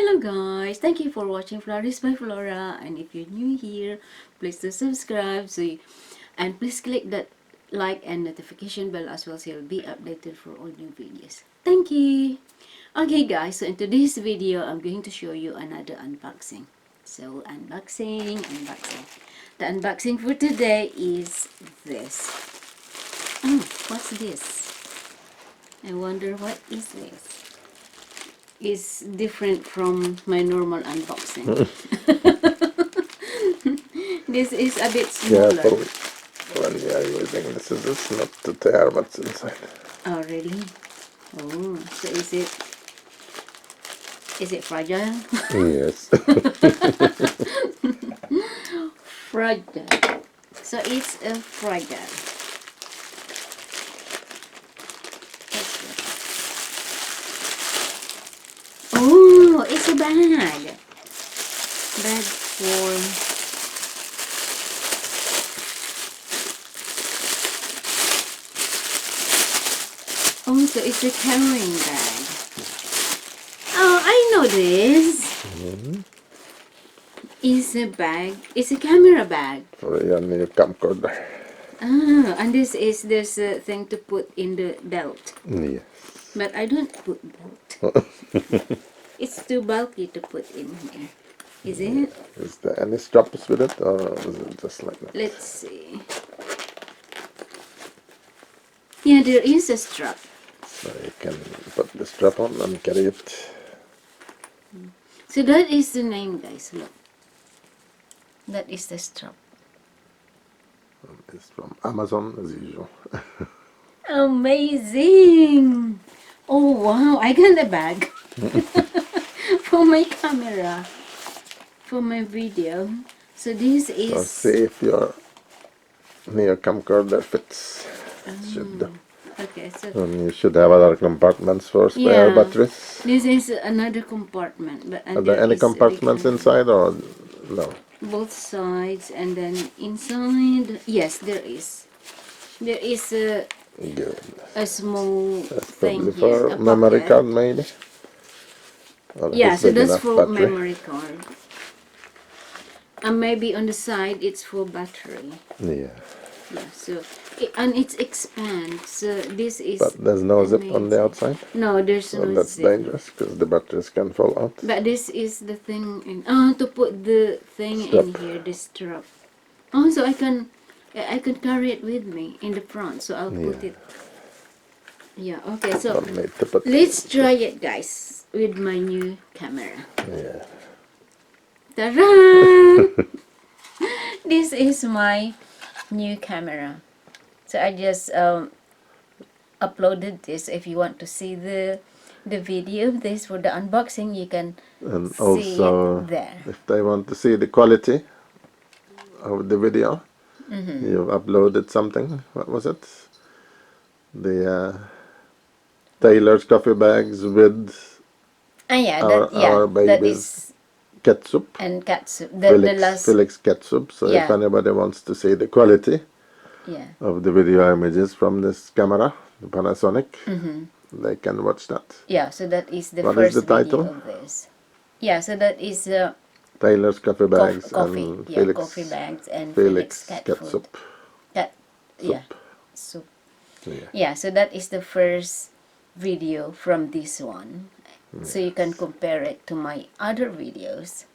Hello guys, thank you for watching Flourish by Flora, and if you're new here, please do subscribe and please click that like and notification bell as well so you'll be updated for all new videos. Thank you. Okay guys, so in today's video I'm going to show you another unboxing. So unboxing. The unboxing for today is this. Oh, what's this? I wonder what is this. Is different from my normal unboxing. This is a bit smaller. Careful when you are using the scissors not to tear what's inside. Oh really? Oh, so is it fragile? Yes. Fragile. So it's a fragile. Oh, it's a bag. Bag for... Oh, so it's a carrying bag. Oh, I know this. It's a bag. It's a camera bag. For your new camcorder. Ah, and this is this thing to put in the belt. Yes. But I don't put belt. It's too bulky to put in here. Is it? Is there any straps with it, or is it just like that? Let's see. Yeah, there is a strap. So you can put the strap on and carry it. So that is the name, guys. Look. That is the strap. It's from Amazon as usual. Amazing! Oh wow, I got a bag for my camera, for my video. So this is... So see if your new camcorder fits. It should do. Okay, so And you should have other compartments for spare yeah, batteries. this is another compartment. But Are there any compartments inside, or no? both sides, and then inside, yes, there is. There is Good. a small That's thing probably here, for a memory pocket. card, maybe. Or if Yeah, it's so big that's enough for battery. memory card. And maybe on the side it's for battery. Yeah, Yeah, so and it's expands. So this is. but there's no zip on the amazing. outside. No, there's So no that's zip. dangerous because the batteries can fall out. But this is the thing in to put the thing Strap. in here, the strap. Oh, so I can carry it with me in the front. So I'll put it. Yeah. Okay. So Don't need to put. let's try it, guys, with my new camera. Yeah. Ta-da! This is my new camera. So I just uploaded this. If you want to see the video of this for the unboxing, you can And see also, it there. if they want to see the quality of the video, you've uploaded something. What was it? The Taylor's coffee bags with Yeah, our that baby's is ketchup. and catsup. The last Felix ketchup. So if Yeah. anybody wants to see the quality yeah. of the video images from this camera, the Panasonic, they can watch that. Yeah, so that is the What first is the title? video of this. Yeah, so that is Taylor's coffee bags coffee. and Yeah, Felix, coffee bags and Felix cat ketchup. food. Cat, yeah, soup. Yeah. Yeah, so that is the first video from this one. So you can compare it to my other videos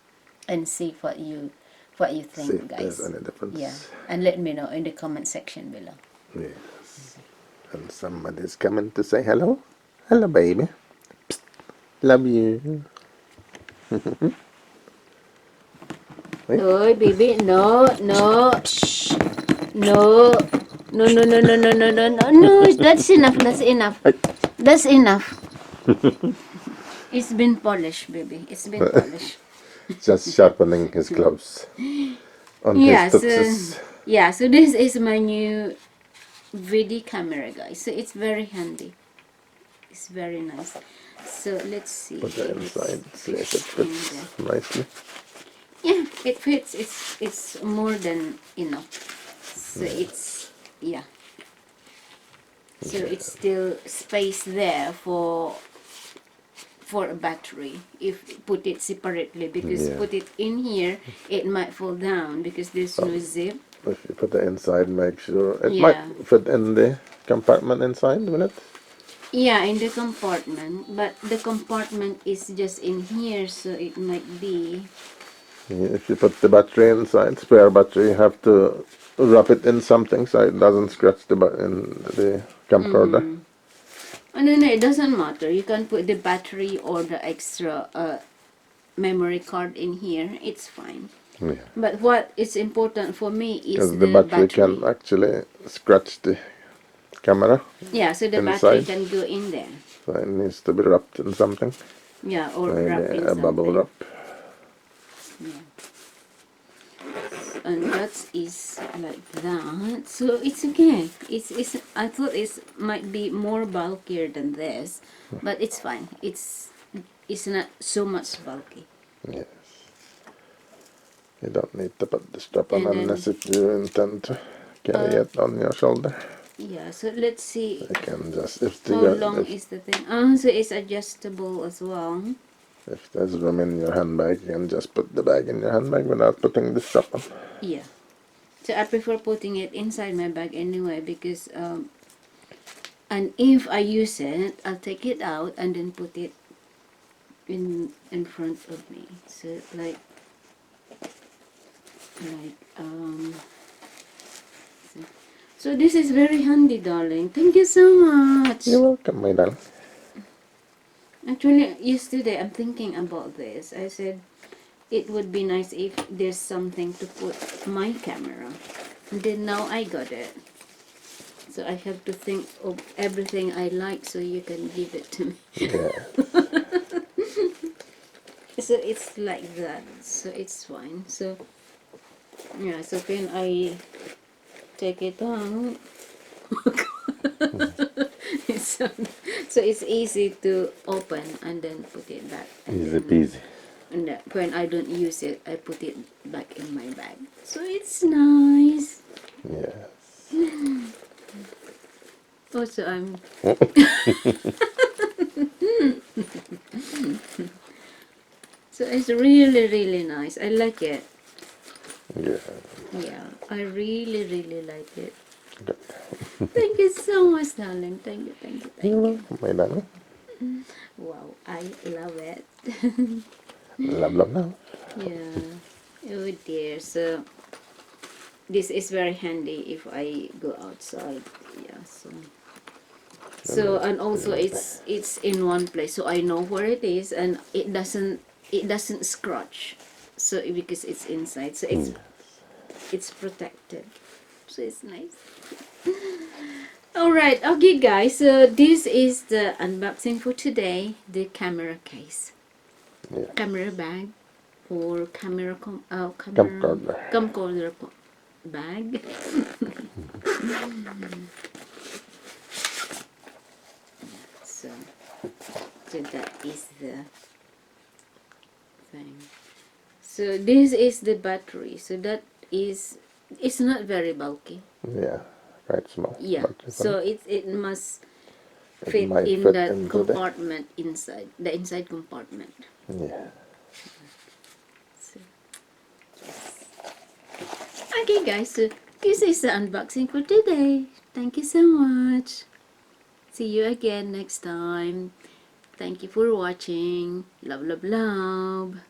and see what you think, See if guys. there's any difference. Yeah, and let me know in the comment section below. Yes. And somebody's coming to say hello. Hello, baby. Psst. Love you. Oh, baby, no, shh, no, no. That's enough. That's enough. It's been polished, baby. It's been polished. Just sharpening his gloves on Yeah, his tuxes. so this is my new video camera, guys. So it's very handy. It's very nice. So let's see. Put it inside, see if it in fits there. nicely. Yeah, it fits. It's more than enough. So it's yeah. So it's still space there for for a battery if put it separately, because Yeah. put it in here it might fall down because there's no zip. If you put it inside, make sure it Yeah. might fit in the compartment inside, will it? Yeah, in the compartment, but the compartment is just in here, so it might be. Yeah, if you put the battery inside, spare battery, you have to wrap it in something so it doesn't scratch in the camcorder. Oh, no, it doesn't matter. You can put the battery or the extra memory card in here. It's fine. Yeah. But what is important for me is Because the the battery can actually scratch the camera Yeah, so the battery inside, can go in there. so it needs to be wrapped in something, Yeah, or maybe wrap in a bubble something. wrap. Yeah. And that is like that. So it's okay. It's I thought it might be more bulkier than this, but it's fine. It's not so much bulky. Yes. You don't need to put the strap on And then unless if you intend to carry it on your shoulder. yeah, so let's see You can just, how long is the thing. So it's adjustable as well. if there's room in your handbag, you can just put the bag in your handbag without putting the strap on. Yeah. So I prefer putting it inside my bag anyway, because and if I use it, I'll take it out and then put it in front of me. So like so, so this is very handy, darling. Thank you so much. You're welcome, my darling. Actually, yesterday I'm thinking about this. I said it would be nice if there's something to put my camera. And then now I got it. So I have to think of everything I like so you can give it to me. Yeah. So it's like that. So it's fine. So yeah, so when I take it out, it's so it's easy to open and then put it back. And Easy then peasy. and when I don't use it, I put it back in my bag. So it's nice. Yes. Also, I'm. So it's really nice. I like it. Yeah. Yeah, I really like it. Good. Thank you so much, darling. Thank you. You're welcome, my darling. Wow, I love it. Love, love, love. Yeah. Oh dear. So this is very handy if I go outside. Yeah. So and also it's in one place, so I know where it is, and it doesn't scratch. So because it's inside, so it's protected. So it's nice. Alright, okay guys, so this is the unboxing for today. The camera case. Yeah. Camera bag. Or camera Camcorder. camcorder bag. so, so that is the thing. So this is the battery. So that is, it's not very bulky. Yeah. Quite small. Yeah. But So it must it fit might in fit that into the... compartment inside the inside compartment. Yeah. So, yes. Okay guys, so this is the unboxing for today. Thank you so much. See you again next time. Thank you for watching. Love.